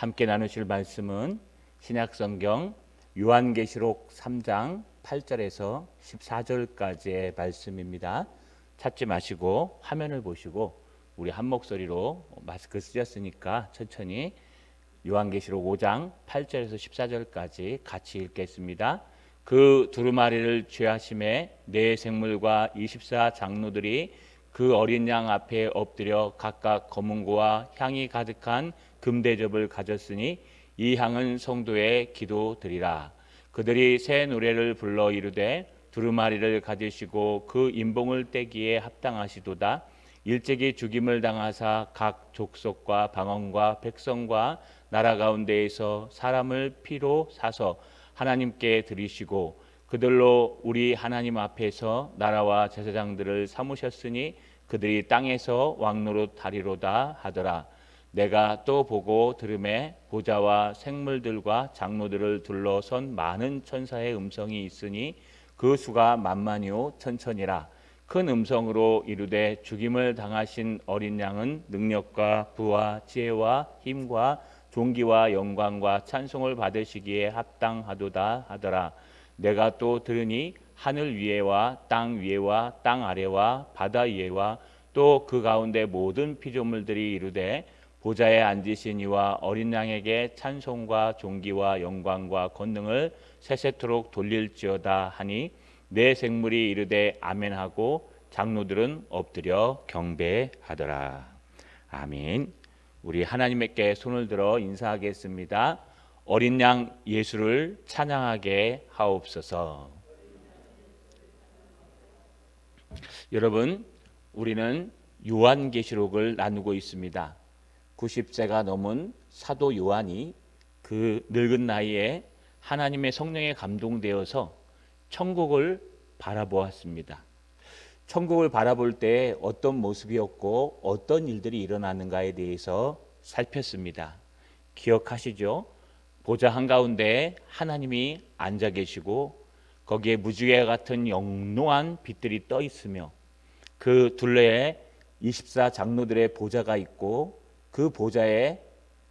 함께 나누실 말씀은 신약성경 요한계시록 3장 8절에서 14절까지의 말씀입니다. 찾지 마시고 화면을 보시고 우리 한 목소리로 마스크 쓰셨으니까 천천히 요한계시록 5장 8절에서 14절까지 같이 읽겠습니다. 그 두루마리를 취하심에 네 생물과 24 장로들이 그 어린 양 앞에 엎드려 각각 검은고와 향이 가득한 금대접을 가졌으니 이 향은 성도의 기도드리라. 그들이 새 노래를 불러 이르되 두루마리를 가지시고 그 인봉을 떼기에 합당하시도다. 일찍이 죽임을 당하사 각 족속과 방언과 백성과 나라 가운데에서 사람을 피로 사서 하나님께 드리시고 그들로 우리 하나님 앞에서 나라와 제사장들을 삼으셨으니 그들이 땅에서 왕노릇하리로다 하더라. 내가 또 보고 들음에 보좌와 생물들과 장로들을 둘러선 많은 천사의 음성이 있으니 그 수가 만만이요 천천이라. 큰 음성으로 이르되 죽임을 당하신 어린 양은 능력과 부와 지혜와 힘과 존귀와 영광과 찬송을 받으시기에 합당하도다 하더라. 내가 또 들으니 하늘 위에와 땅 위에와 땅 아래와 바다 위에와 또 그 가운데 모든 피조물들이 이르되 보좌에 앉으신 이와 어린 양에게 찬송과 존귀와 영광과 권능을 세세토록 돌릴지어다 하니 네 생물이 이르되 아멘하고 장로들은 엎드려 경배하더라. 아멘. 우리 하나님께 손을 들어 인사하겠습니다. 어린 양 예수를 찬양하게 하옵소서. 여러분, 우리는 요한계시록을 나누고 있습니다. 90세가 넘은 사도 요한이 그 늙은 나이에 하나님의 성령에 감동되어서 천국을 바라보았습니다. 천국을 바라볼 때 어떤 모습이었고 어떤 일들이 일어나는가에 대해서 살폈습니다. 기억하시죠? 보좌 한가운데 하나님이 앉아 계시고 거기에 무지개 같은 영롱한 빛들이 떠 있으며 그 둘레에 24 장로들의 보좌가 있고 그 보좌에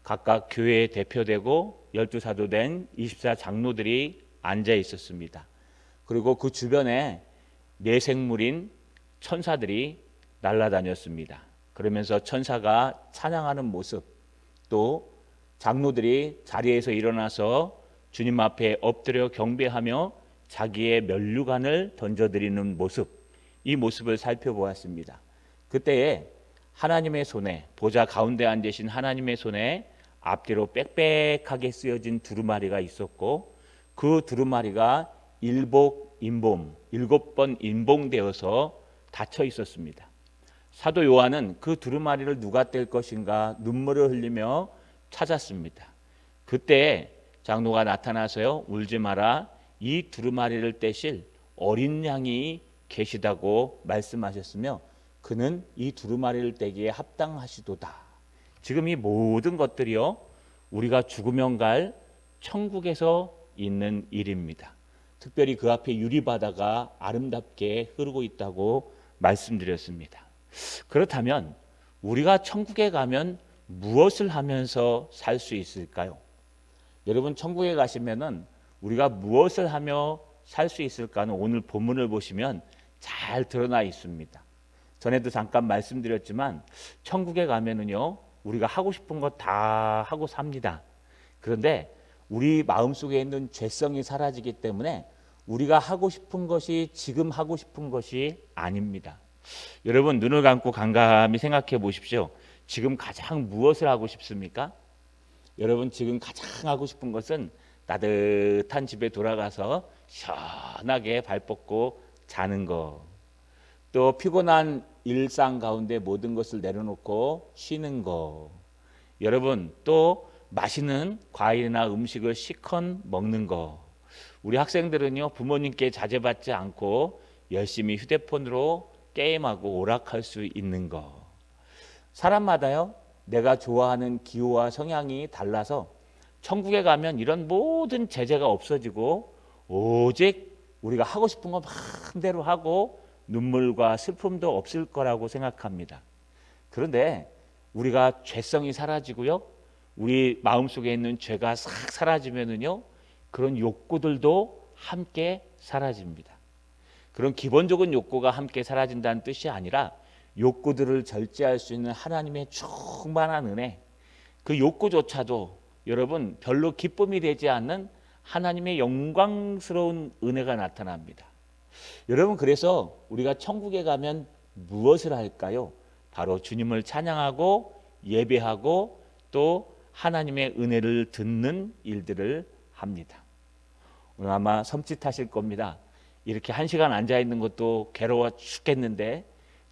각각 교회에 대표되고 12사도 된 24 장로들이 앉아 있었습니다. 그리고 그 주변에 네 생물인 천사들이 날아다녔습니다. 그러면서 천사가 찬양하는 모습, 또 장로들이 자리에서 일어나서 주님 앞에 엎드려 경배하며 자기의 면류관을 던져드리는 모습, 이 모습을 살펴보았습니다. 그때에 하나님의 손에, 보좌 가운데 앉으신 하나님의 손에 앞뒤로 빽빽하게 쓰여진 두루마리가 있었고 그 두루마리가 일곱 번 인봉되어서 닫혀 있었습니다. 사도 요한은 그 두루마리를 누가 뗄 것인가 눈물을 흘리며 찾았습니다. 그때 장로가 나타나서요, 울지 마라, 이 두루마리를 떼실 어린 양이 계시다고 말씀하셨으며 그는 이 두루마리를 떼기에 합당하시도다. 지금 이 모든 것들이요, 우리가 죽으면 갈 천국에서 있는 일입니다. 특별히 그 앞에 유리바다가 아름답게 흐르고 있다고 말씀드렸습니다. 그렇다면 우리가 천국에 가면 무엇을 하면서 살 수 있을까요? 여러분, 천국에 가시면은 우리가 무엇을 하며 살 수 있을까는 오늘 본문을 보시면 잘 드러나 있습니다. 전에도 잠깐 말씀드렸지만 천국에 가면은요, 우리가 하고 싶은 거 다 하고 삽니다. 그런데 우리 마음속에 있는 죄성이 사라지기 때문에 우리가 하고 싶은 것이 지금 하고 싶은 것이 아닙니다. 여러분, 눈을 감고 감감히 생각해 보십시오. 지금 가장 무엇을 하고 싶습니까? 여러분, 지금 가장 하고 싶은 것은 따뜻한 집에 돌아가서 시원하게 발 뻗고 자는 거, 또 피곤한 일상 가운데 모든 것을 내려놓고 쉬는 거, 여러분, 또 맛있는 과일이나 음식을 실컷 먹는 거. 우리 학생들은요, 부모님께 자제받지 않고 열심히 휴대폰으로 게임하고 오락할 수 있는 거. 사람마다요, 내가 좋아하는 기호와 성향이 달라서 천국에 가면 이런 모든 제재가 없어지고 오직 우리가 하고 싶은 거 마음대로 하고 눈물과 슬픔도 없을 거라고 생각합니다. 그런데 우리가 죄성이 사라지고요, 우리 마음속에 있는 죄가 싹 사라지면은요, 그런 욕구들도 함께 사라집니다. 그런 기본적인 욕구가 함께 사라진다는 뜻이 아니라 욕구들을 절제할 수 있는 하나님의 충만한 은혜, 그 욕구조차도 여러분 별로 기쁨이 되지 않는 하나님의 영광스러운 은혜가 나타납니다. 여러분, 그래서 우리가 천국에 가면 무엇을 할까요? 바로 주님을 찬양하고 예배하고 또 하나님의 은혜를 듣는 일들을 합니다. 오늘 아마 섬찟하실 겁니다. 이렇게 1시간 앉아있는 것도 괴로워 죽겠는데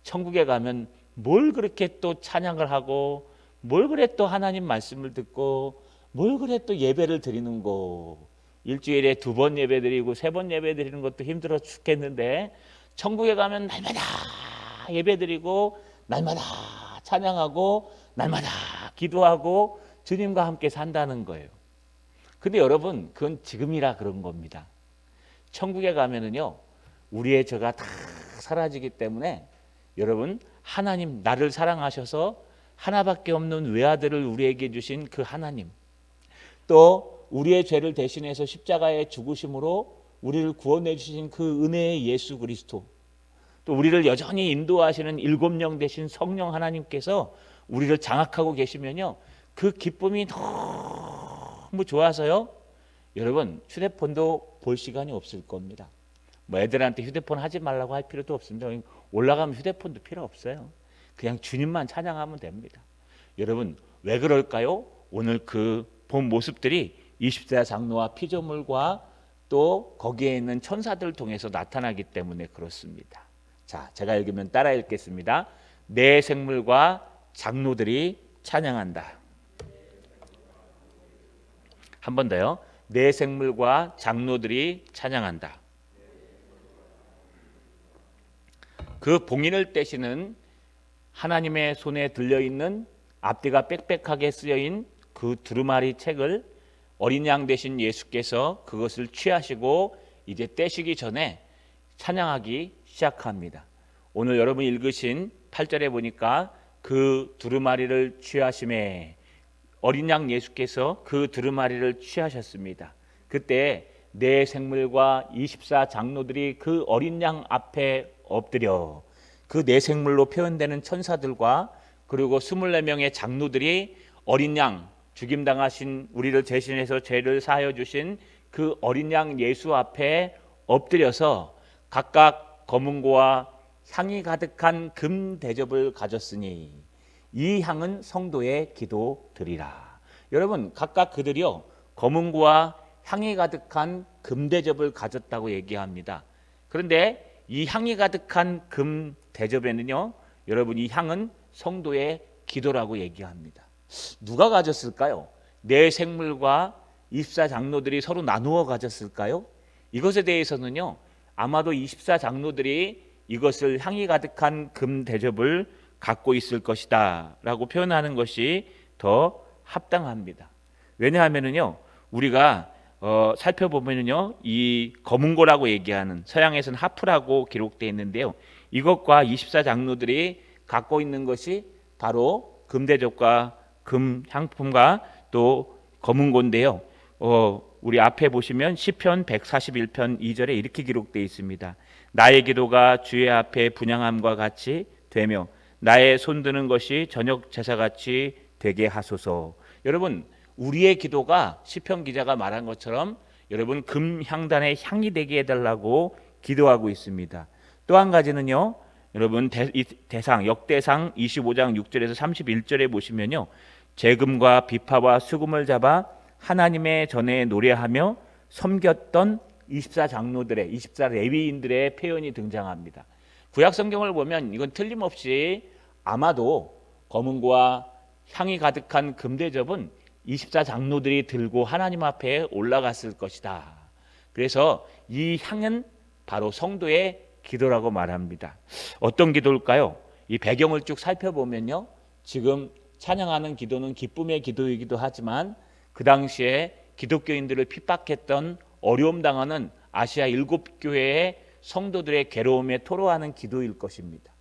천국에 가면 뭘 그렇게 또 찬양을 하고 뭘 그래 또 하나님 말씀을 듣고 뭘 그래 또 예배를 드리는 거. 일주일에 2번 예배 드리고 3번 예배 드리는 것도 힘들어 죽겠는데 천국에 가면 날마다 예배 드리고 날마다 찬양하고 날마다 기도하고 주님과 함께 산다는 거예요. 근데 여러분, 그건 지금이라 그런 겁니다. 천국에 가면은요, 우리의 죄가 다 사라지기 때문에 여러분, 하나님 나를 사랑하셔서 하나밖에 없는 외아들을 우리에게 주신 그 하나님, 또 우리의 죄를 대신해서 십자가의 죽으심으로 우리를 구원해 주신 그 은혜의 예수 그리스도, 또 우리를 여전히 인도하시는 7명 되신 성령 하나님께서 우리를 장악하고 계시면요, 그 기쁨이 너무 좋아서요, 여러분 휴대폰도 볼 시간이 없을 겁니다. 뭐 애들한테 휴대폰 하지 말라고 할 필요도 없습니다. 올라가면 휴대폰도 필요 없어요. 그냥 주님만 찬양하면 됩니다. 여러분, 왜 그럴까요? 오늘 그 본 모습들이 24 장로와 피조물과 또 거기에 있는 천사들을 통해서 나타나기 때문에 그렇습니다. 자, 제가 읽으면 따라 읽겠습니다. 내 생물과 장로들이 찬양한다. 한 번 더요. 내 생물과 장로들이 찬양한다. 그 봉인을 떼시는 하나님의 손에 들려있는 앞뒤가 빽빽하게 쓰여인 그 두루마리 책을 어린 양 되신 예수께서 그것을 취하시고 이제 떼시기 전에 찬양하기 시작합니다. 오늘 여러분 읽으신 8절에 보니까 그 두루마리를 취하심에 어린 양 예수께서 그 두루마리를 취하셨습니다. 그때 내 생물과 24 장로들이 그 어린 양 앞에 엎드려 그 내 생물로 표현되는 천사들과 그리고 24명의 장로들이 어린 양 죽임당하신 우리를 대신해서 죄를 사하여 주신 그 어린 양 예수 앞에 엎드려서 각각 검은고와 향이 가득한 금 대접을 가졌으니 이 향은 성도의 기도 드리라. 여러분, 각각 그들이요 검은고와 향이 가득한 금 대접을 가졌다고 얘기합니다. 그런데 이 향이 가득한 금 대접에는요, 여러분, 이 향은 성도의 기도라고 얘기합니다. 누가 가졌을까요? 내 생물과 24 장로들이 서로 나누어 가졌을까요? 이것에 대해서는요, 아마도 24 장로들이 이것을 향이 가득한 금 대접을 갖고 있을 것이다 라고 표현하는 것이 더 합당합니다. 왜냐하면은요, 우리가 살펴보면은요, 이 검은고라고 얘기하는 서양에서는 하프라고 기록되어 있는데요, 이것과 24 장로들이 갖고 있는 것이 바로 금대접과 금 향품과 또 검은고인데요. 우리 앞에 보시면 시편 141편 2절에 이렇게 기록되어 있습니다. 나의 기도가 주의 앞에 분향함과 같이 되며 나의 손드는 것이 저녁 제사같이 되게 하소서. 여러분, 우리의 기도가 시편 기자가 말한 것처럼 여러분 금향단의 향이 되게 해달라고 기도하고 있습니다. 또 한 가지는요, 여러분 대상 역대상 25장 6절에서 31절에 보시면요, 재금과 비파와 수금을 잡아 하나님의 전에 노래하며 섬겼던 24 장로들의 24 레위인들의 표현이 등장합니다. 구약 성경을 보면 이건 틀림없이 아마도 검은고와 향이 가득한 금대접은 24 장로들이 들고 하나님 앞에 올라갔을 것이다. 그래서 이 향은 바로 성도의 기도라고 말합니다. 어떤 기도일까요? 이 배경을 쭉 살펴보면요, 지금 찬양하는 기도는 기쁨의 기도이기도 하지만 그 당시에 기독교인들을 핍박했던 어려움 당하는 아시아 7교회의 성도들의 괴로움에 토로하는 기도일 것입니다.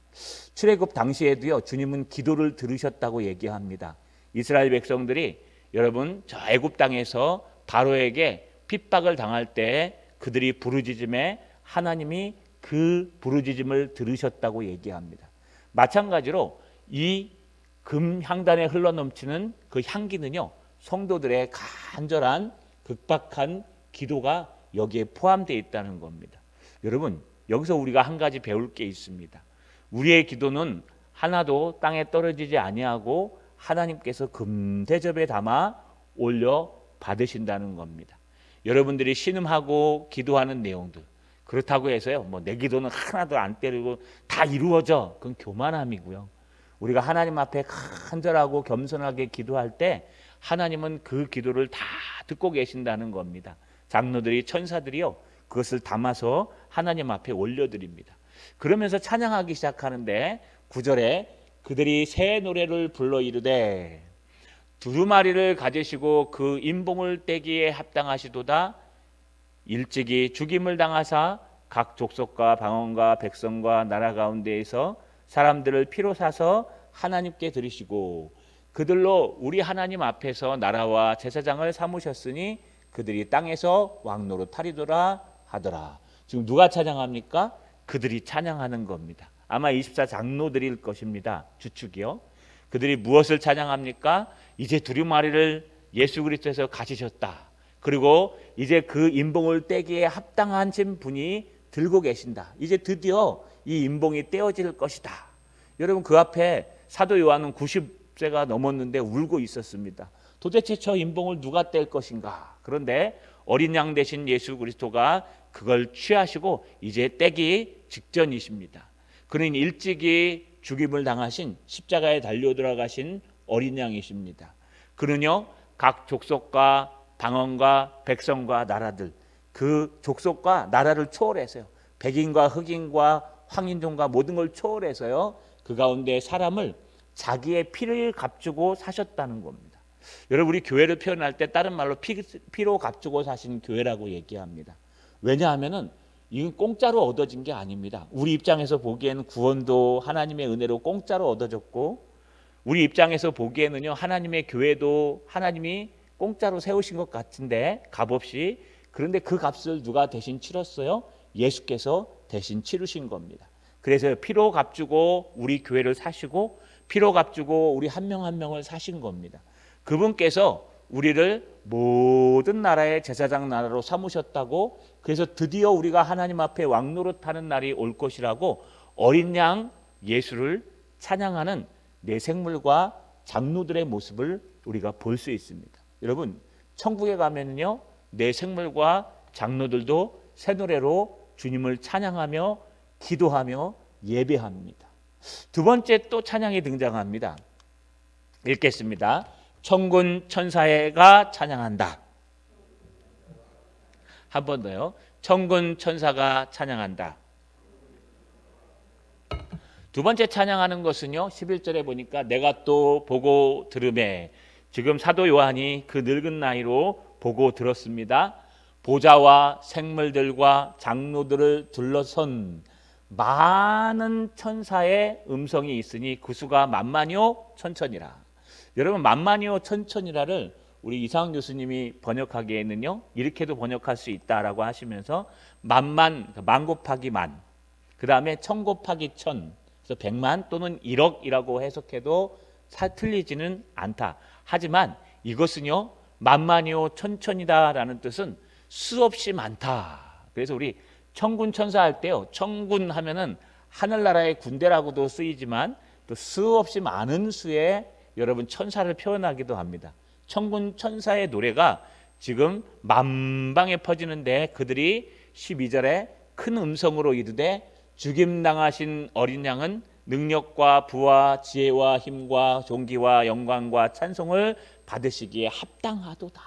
출애굽 당시에도요, 주님은 기도를 들으셨다고 얘기합니다. 이스라엘 백성들이 여러분 저 애굽 땅에서 바로에게 핍박을 당할 때 그들이 부르짖음에 하나님이 그 부르짖음을 들으셨다고 얘기합니다. 마찬가지로 이 금향단에 흘러넘치는 그 향기는요, 성도들의 간절한 극박한 기도가 여기에 포함되어 있다는 겁니다. 여러분, 여기서 우리가 한 가지 배울 게 있습니다. 우리의 기도는 하나도 땅에 떨어지지 아니하고 하나님께서 금대접에 담아 올려 받으신다는 겁니다. 여러분들이 신음하고 기도하는 내용들, 그렇다고 해서요, 뭐 내 기도는 하나도 안 때리고 다 이루어져, 그건 교만함이고요. 우리가 하나님 앞에 간절하고 겸손하게 기도할 때 하나님은 그 기도를 다 듣고 계신다는 겁니다. 장로들이, 천사들이요, 그것을 담아서 하나님 앞에 올려드립니다. 그러면서 찬양하기 시작하는데 9절에 그들이 새 노래를 불러 이르되 두루마리를 가지시고 그 인봉을 떼기에 합당하시도다. 일찍이 죽임을 당하사 각 족속과 방언과 백성과 나라 가운데에서 사람들을 피로 사서 하나님께 드리시고 그들로 우리 하나님 앞에서 나라와 제사장을 삼으셨으니 그들이 땅에서 왕노릇하리도다 하더라. 지금 누가 찬양합니까? 그들이 찬양하는 겁니다. 아마 24장로들일 것입니다. 주축이요. 그들이 무엇을 찬양합니까? 이제 두루마리를 예수 그리스도에서 가지셨다. 그리고 이제 그 인봉을 떼기에 합당한 분이 들고 계신다. 이제 드디어 이 인봉이 떼어질 것이다. 여러분, 그 앞에 사도 요한은 90세가 넘었는데 울고 있었습니다. 도대체 저 인봉을 누가 뗄 것인가? 그런데 어린 양 대신 예수 그리스도가 그걸 취하시고 이제 떼기 직전이십니다. 그는 일찍이 죽임을 당하신 십자가에 달려 들어가신 어린 양이십니다. 그는요, 각 족속과 방언과 백성과 나라들, 그 족속과 나라를 초월해서요, 백인과 흑인과 황인종과 모든 걸 초월해서요, 그 가운데 사람을 자기의 피를 값주고 사셨다는 겁니다. 여러분, 우리 교회를 표현할 때 다른 말로 피로 값주고 사신 교회라고 얘기합니다. 왜냐하면은 이건 공짜로 얻어진 게 아닙니다. 우리 입장에서 보기에는 구원도 하나님의 은혜로 공짜로 얻어졌고, 우리 입장에서 보기에는요, 하나님의 교회도 하나님이 공짜로 세우신 것 같은데 값없이, 그런데 그 값을 누가 대신 치렀어요? 예수께서 대신 치르신 겁니다. 그래서 피로 값주고 우리 교회를 사시고 피로 값주고 우리 한 명 한 명을 사신 겁니다. 그분께서 우리를 모든 나라의 제사장 나라로 삼으셨다고, 그래서 드디어 우리가 하나님 앞에 왕노릇하는 날이 올 것이라고 어린 양 예수를 찬양하는 내 생물과 장로들의 모습을 우리가 볼 수 있습니다. 여러분, 천국에 가면은요, 내 생물과 장로들도 새 노래로 주님을 찬양하며 기도하며 예배합니다. 두 번째 또 찬양이 등장합니다. 읽겠습니다. 천군 천사가 찬양한다. 한 번 더요. 천군 천사가 찬양한다. 두 번째 찬양하는 것은요, 11절에 보니까 내가 또 보고 들으매, 지금 사도 요한이 그 늙은 나이로 보고 들었습니다. 보좌와 생물들과 장로들을 둘러선 많은 천사의 음성이 있으니 그 수가 만만이요 천천이라. 여러분, 만만이요 천천이라를 우리 이상훈 교수님이 번역하기에는요, 이렇게도 번역할 수 있다라고 하시면서 만만, 만 곱하기 만, 그 다음에 천 곱하기 천, 그래서 100만 또는 1억이라고 해석해도 틀리지는 않다. 하지만 이것은요, 만만이요 천천이다라는 뜻은 수없이 많다. 그래서 우리 천군 천사 할 때요, 천군 하면은 하늘나라의 군대라고도 쓰이지만 또 수없이 많은 수의 여러분 천사를 표현하기도 합니다. 천군 천사의 노래가 지금 만방에 퍼지는데 그들이 12절에 큰 음성으로 이르되 죽임당하신 어린 양은 능력과 부와 지혜와 힘과 존귀와 영광과 찬송을 받으시기에 합당하도다.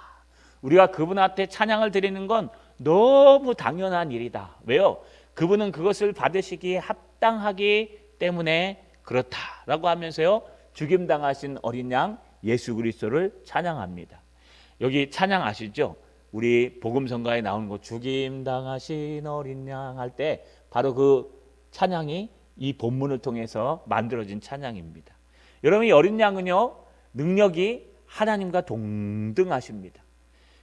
우리가 그분 앞에 찬양을 드리는 건 너무 당연한 일이다. 왜요? 그분은 그것을 받으시기에 합당하기 때문에 그렇다라고 하면서요, 죽임당하신 어린 양 예수 그리스도를 찬양합니다. 여기 찬양 아시죠? 우리 복음성가에 나오는 거 죽임당하신 어린 양 할 때 바로 그 찬양이 이 본문을 통해서 만들어진 찬양입니다. 여러분, 이 어린 양은요, 능력이 하나님과 동등하십니다.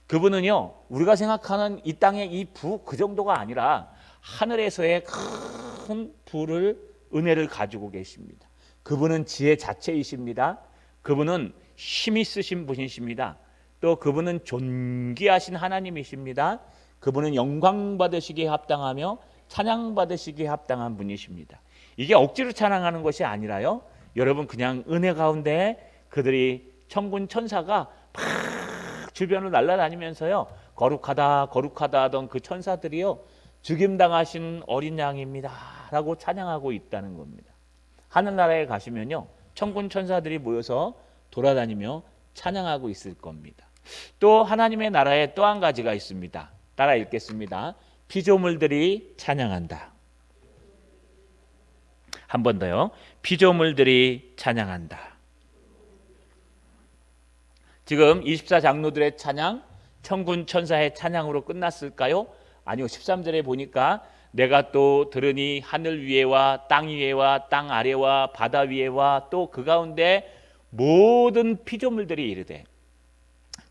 그분은요, 우리가 생각하는 이 땅의 이 부 그 정도가 아니라 하늘에서의 큰 부를 은혜를 가지고 계십니다. 그분은 지혜 자체이십니다. 그분은 힘이 쓰신 분이십니다. 또 그분은 존귀하신 하나님이십니다. 그분은 영광 받으시기에 합당하며 찬양 받으시기에 합당한 분이십니다. 이게 억지로 찬양하는 것이 아니라요, 여러분 그냥 은혜 가운데 그들이 천군 천사가 막 주변을 날아다니면서요, 거룩하다 거룩하다 하던 그 천사들이요, 죽임당하신 어린 양입니다 라고 찬양하고 있다는 겁니다. 하늘나라에 가시면요, 천군 천사들이 모여서 돌아다니며 찬양하고 있을 겁니다. 또 하나님의 나라에 또 한 가지가 있습니다. 따라 읽겠습니다. 피조물들이 찬양한다. 한 번 더요. 피조물들이 찬양한다. 지금 24장로들의 찬양, 천군 천사의 찬양으로 끝났을까요? 아니요. 13절에 보니까 내가 또 들으니 하늘 위에와 땅 위에와 땅 아래와 바다 위에와 또 그 가운데 모든 피조물들이 이르되,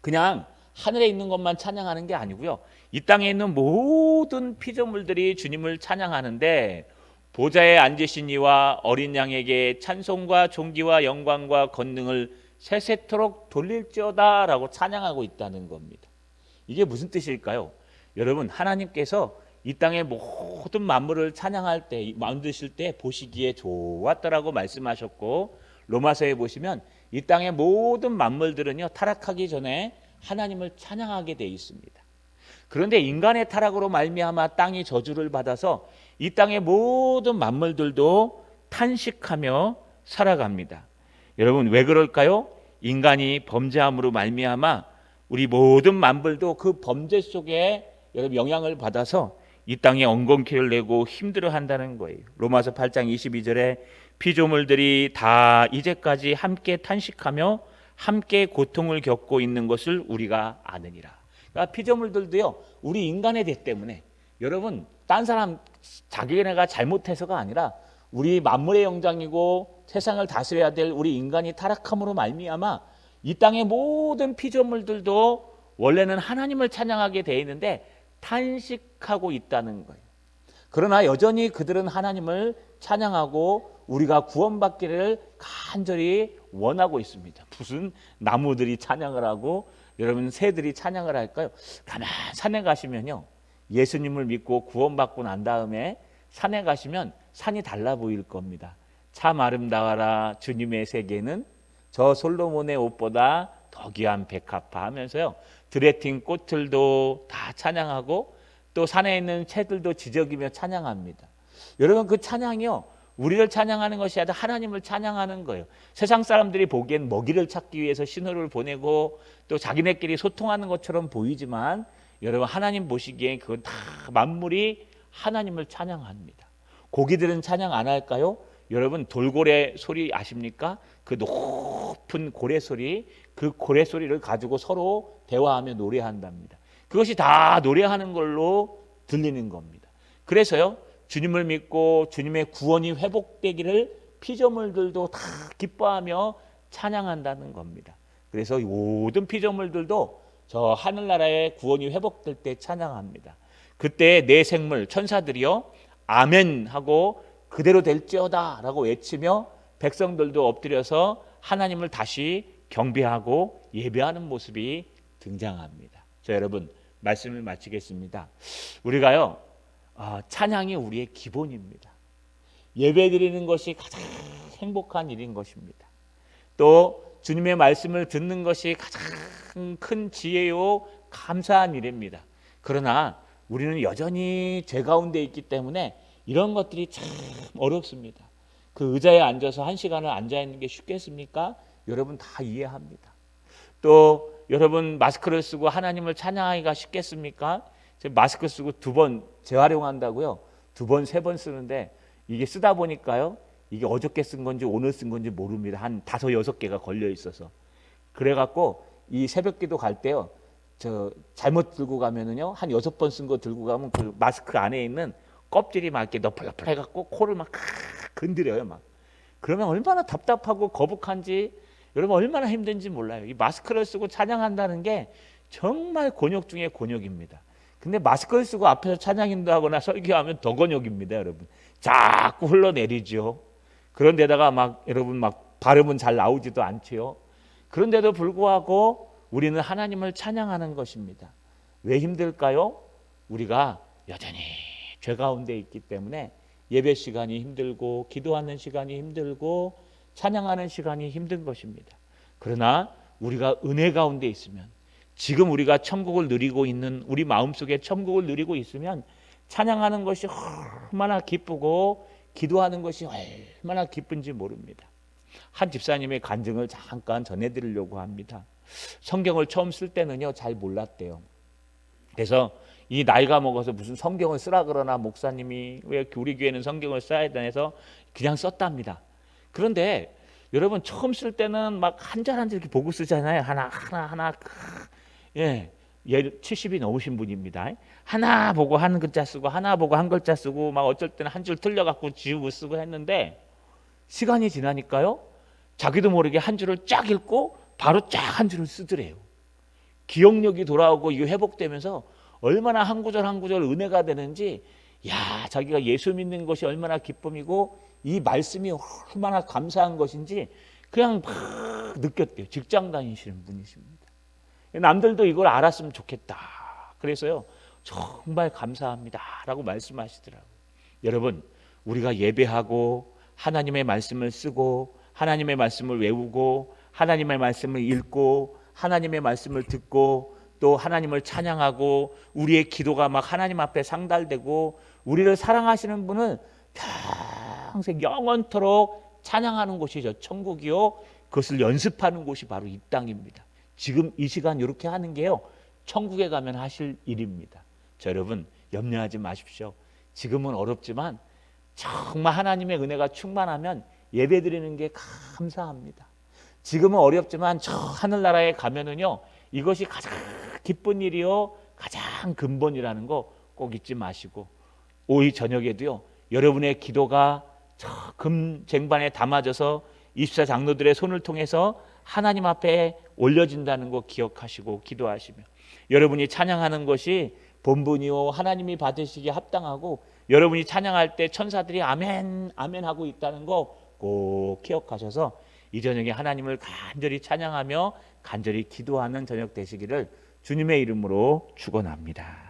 그냥 하늘에 있는 것만 찬양하는 게 아니고요, 이 땅에 있는 모든 피조물들이 주님을 찬양하는데, 보좌에 앉으신 이와 어린 양에게 찬송과 존귀와 영광과 권능을 세세토록 돌릴지어다 라고 찬양하고 있다는 겁니다. 이게 무슨 뜻일까요? 여러분, 하나님께서 이 땅의 모든 만물을 찬양할 때, 만드실 때 보시기에 좋았다라고 말씀하셨고, 로마서에 보시면 이 땅의 모든 만물들은요, 타락하기 전에 하나님을 찬양하게 돼 있습니다. 그런데 인간의 타락으로 말미암아 땅이 저주를 받아서 이 땅의 모든 만물들도 탄식하며 살아갑니다. 여러분, 왜 그럴까요? 인간이 범죄함으로 말미암아 우리 모든 만물도 그 범죄 속에 여러분 영향을 받아서 이 땅에 엉겅퀴를 내고 힘들어한다는 거예요. 로마서 8장 22절에 피조물들이 다 이제까지 함께 탄식하며 함께 고통을 겪고 있는 것을 우리가 아느니라. 그러니까 피조물들도요, 우리 인간의 죄 때문에, 여러분 딴 사람 자기네가 잘못해서가 아니라 우리 만물의 영장이고 세상을 다스려야 될 우리 인간이 타락함으로 말미암아 이 땅의 모든 피조물들도 원래는 하나님을 찬양하게 돼 있는데 탄식하고 있다는 거예요. 그러나 여전히 그들은 하나님을 찬양하고 우리가 구원받기를 간절히 원하고 있습니다. 무슨 나무들이 찬양을 하고 여러분 새들이 찬양을 할까요? 가만 산에 가시면요, 예수님을 믿고 구원받고 난 다음에 산에 가시면 산이 달라 보일 겁니다. 참 아름다워라 주님의 세계는 저 솔로몬의 옷보다 더 귀한 백합화 하면서요, 드레팅 꽃들도 다 찬양하고 또 산에 있는 새들도 지저귀며 찬양합니다. 여러분, 그 찬양이요, 우리를 찬양하는 것이 아니라 하나님을 찬양하는 거예요. 세상 사람들이 보기엔 먹이를 찾기 위해서 신호를 보내고 또 자기네끼리 소통하는 것처럼 보이지만, 여러분 하나님 보시기엔 그건 다 만물이 하나님을 찬양합니다. 고기들은 찬양 안 할까요? 여러분 돌고래 소리 아십니까? 그 높은 고래 소리, 그 고래 소리를 가지고 서로 대화하며 노래한답니다. 그것이 다 노래하는 걸로 들리는 겁니다. 그래서요, 주님을 믿고 주님의 구원이 회복되기를 피조물들도 다 기뻐하며 찬양한다는 겁니다. 그래서 모든 피조물들도 저 하늘나라의 구원이 회복될 때 찬양합니다. 그때 내 생물 천사들이요, 아멘 하고 그대로 될지어다 라고 외치며 백성들도 엎드려서 하나님을 다시 경배하고 예배하는 모습이 등장합니다. 자, 여러분 말씀을 마치겠습니다. 우리가요, 찬양이 우리의 기본입니다. 예배드리는 것이 가장 행복한 일인 것입니다. 또 주님의 말씀을 듣는 것이 가장 큰 지혜요 감사한 일입니다. 그러나 우리는 여전히 죄 가운데 있기 때문에 이런 것들이 참 어렵습니다. 그 의자에 앉아서 1시간을 앉아 있는 게 쉽겠습니까? 여러분 다 이해합니다. 또 여러분 마스크를 쓰고 하나님을 찬양하기가 쉽겠습니까? 마스크 쓰고 2번 재활용한다고요. 2번, 3번 쓰는데 이게 쓰다 보니까요, 이게 어저께 쓴 건지 오늘 쓴 건지 모릅니다. 한 5, 6개가 걸려 있어서. 그래갖고 이 새벽기도 갈 때요, 저 잘못 들고 가면은요, 한 6번 쓴 거 들고 가면 그 마스크 안에 있는 껍질이 막 이렇게 너플너플 해갖고 코를 막 건드려요 막. 그러면 얼마나 답답하고 거북한지. 여러분 얼마나 힘든지 몰라요. 이 마스크를 쓰고 찬양한다는 게 정말 곤욕 중에 곤욕입니다. 근데 마스크를 쓰고 앞에서 찬양 인도하거나 설교하면 더 곤욕입니다, 여러분. 자꾸 흘러내리죠. 그런데다가 막 여러분 막 발음은 잘 나오지도 않지요. 그런데도 불구하고 우리는 하나님을 찬양하는 것입니다. 왜 힘들까요? 우리가 여전히 죄 가운데 있기 때문에 예배 시간이 힘들고 기도하는 시간이 힘들고 찬양하는 시간이 힘든 것입니다. 그러나 우리가 은혜 가운데 있으면, 지금 우리가 천국을 누리고 있는, 우리 마음속에 천국을 누리고 있으면 찬양하는 것이 얼마나 기쁘고 기도하는 것이 얼마나 기쁜지 모릅니다. 한 집사님의 간증을 잠깐 전해드리려고 합니다. 성경을 처음 쓸 때는요 잘 몰랐대요. 그래서 이 나이가 먹어서 무슨 성경을 쓰라 그러나 목사님이 왜 우리 교회는 성경을 써야 되나 해서 그냥 썼답니다. 그런데 여러분 처음 쓸 때는 막 한 절 한 절 이렇게 보고 쓰잖아요. 하나 예, 70이 넘으신 분입니다. 하나 보고 한 글자 쓰고 하나 보고 한 글자 쓰고 막 어쩔 때는 한 줄 틀려갖고 지우고 쓰고 했는데 시간이 지나니까요 자기도 모르게 한 줄을 쫙 읽고 바로 쫙 한 줄을 쓰더래요. 기억력이 돌아오고 이게 회복되면서 얼마나 한 구절 한 구절 은혜가 되는지, 야, 자기가 예수 믿는 것이 얼마나 기쁨이고 이 말씀이 얼마나 감사한 것인지 그냥 막 느꼈대요. 직장 다니시는 분이십니다. 남들도 이걸 알았으면 좋겠다. 그래서요 정말 감사합니다 라고 말씀하시더라고요. 여러분 우리가 예배하고 하나님의 말씀을 쓰고 하나님의 말씀을 외우고 하나님의 말씀을 읽고 하나님의 말씀을 듣고 또 하나님을 찬양하고 우리의 기도가 막 하나님 앞에 상달되고 우리를 사랑하시는 분은 평생 영원토록 찬양하는 곳이죠. 천국이요. 그것을 연습하는 곳이 바로 이 땅입니다. 지금 이 시간 이렇게 하는 게요 천국에 가면 하실 일입니다. 자, 여러분 염려하지 마십시오. 지금은 어렵지만 정말 하나님의 은혜가 충만하면 예배드리는 게 감사합니다. 지금은 어렵지만 저 하늘나라에 가면은요 이것이 가장 기쁜 일이요 가장 근본이라는 거 꼭 잊지 마시고, 오이 저녁에도요 여러분의 기도가 저 금쟁반에 담아져서 24 장로들의 손을 통해서 하나님 앞에 올려진다는 거 기억하시고 기도하시며, 여러분이 찬양하는 것이 본분이요 하나님이 받으시기에 합당하고 여러분이 찬양할 때 천사들이 아멘 아멘 하고 있다는 거 꼭 기억하셔서 이 저녁에 하나님을 간절히 찬양하며 간절히 기도하는 저녁 되시기를 주님의 이름으로 축원합니다.